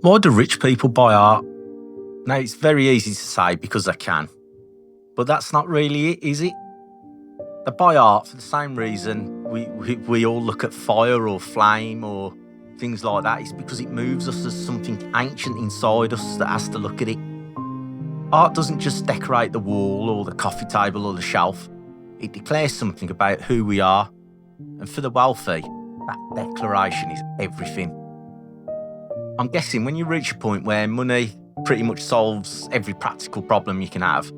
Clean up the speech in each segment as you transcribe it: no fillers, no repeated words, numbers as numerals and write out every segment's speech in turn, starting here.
Why do rich people buy art? Now, it's very easy to say because they can, but that's not really it, is it? They buy art for the same reason we all look at fire or flame or things like that. It's because it moves us as something ancient inside us that has to look at it. Art doesn't just decorate the wall or the coffee table or the shelf. It declares something about who we are. And for the wealthy, that declaration is everything. I'm guessing when you reach a point where money pretty much solves every practical problem you can have,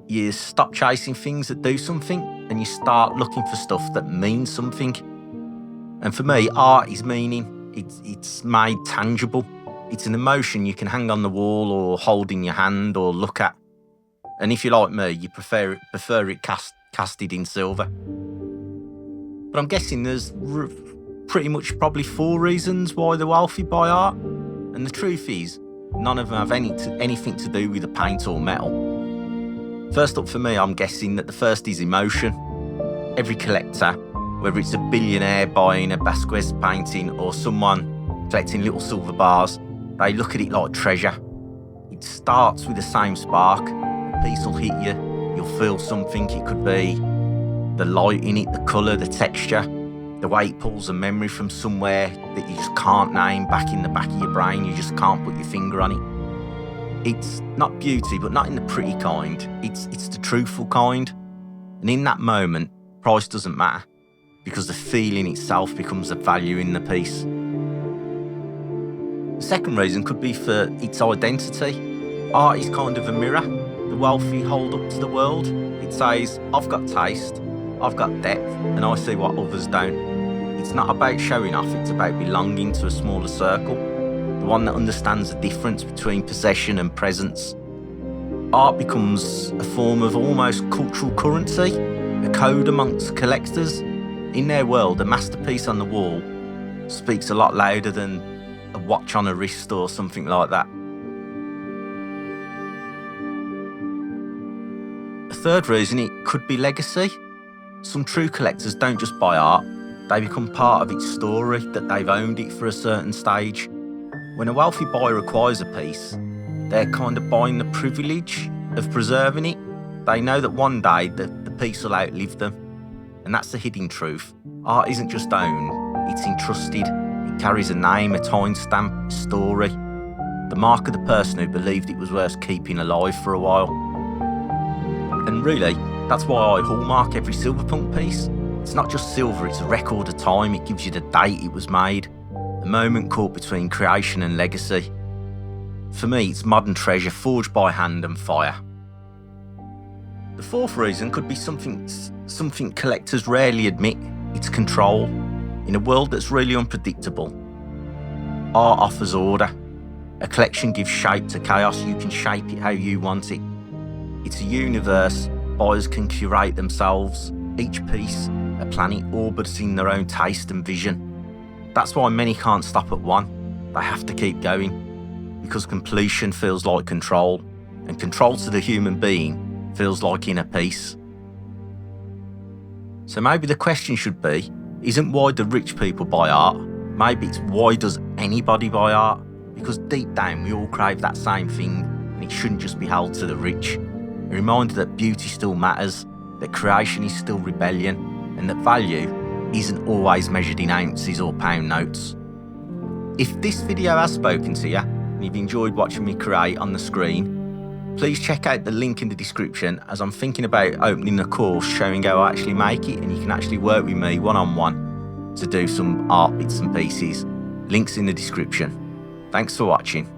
you stop chasing things that do something and you start looking for stuff that means something. And for me, art is meaning. It's made tangible. It's an emotion you can hang on the wall or hold in your hand or look at. And if you're like me, you prefer it casted in silver. But I'm guessing there's pretty much probably 4 reasons why the wealthy buy art. And the truth is, none of them have anything to do with the paint or metal. First up for me, I'm guessing that the first is emotion. Every collector, whether it's a billionaire buying a Basquiat painting or someone collecting little silver bars, they look at it like treasure. It starts with the same spark. A piece will hit you, you'll feel something. It could be the light in it, the colour, the texture, the way it pulls a memory from somewhere that you just can't name back in the back of your brain. You just can't put your finger on it. It's not beauty, but not in the pretty kind. It's the truthful kind. And in that moment, price doesn't matter because the feeling itself becomes the value in the piece. The second reason could be for its identity. Art is kind of a mirror the wealthy hold up to the world. It says, I've got taste, I've got depth, and I see what others don't. It's not about showing off, it's about belonging to a smaller circle, the one that understands the difference between possession and presence. Art becomes a form of almost cultural currency, a code amongst collectors. In their world, a masterpiece on the wall speaks a lot louder than a watch on a wrist or something like that. A third reason, it could be legacy. Some true collectors don't just buy art, they become part of its story, that they've owned it for a certain stage. When a wealthy buyer acquires a piece, they're kind of buying the privilege of preserving it. They know that one day the piece will outlive them. And that's the hidden truth. Art isn't just owned, it's entrusted. It carries a name, a timestamp, a story. The mark of the person who believed it was worth keeping alive for a while. And really, that's why I hallmark every Silverpunk piece. It's not just silver, it's a record of time. It gives you the date it was made, a moment caught between creation and legacy. For me, it's modern treasure forged by hand and fire. The fourth reason could be something collectors rarely admit. It's control. In a world that's really unpredictable, art offers order. A collection gives shape to chaos. You can shape it how you want it. It's a universe. Buyers can curate themselves. Each piece, a planet orbiting their own taste and vision. That's why many can't stop at one. They have to keep going, because completion feels like control, and control to the human being feels like inner peace. So maybe the question should be, isn't why do rich people buy art? Maybe it's why does anybody buy art? Because deep down we all crave that same thing, and it shouldn't just be held to the rich. A reminder that beauty still matters, that creation is still rebellion, and that value isn't always measured in ounces or pound notes. If this video has spoken to you, and you've enjoyed watching me create on the screen, please check out the link in the description, as I'm thinking about opening a course showing how I actually make it, and you can actually work with me one-on-one to do some art bits and pieces. Links in the description. Thanks for watching.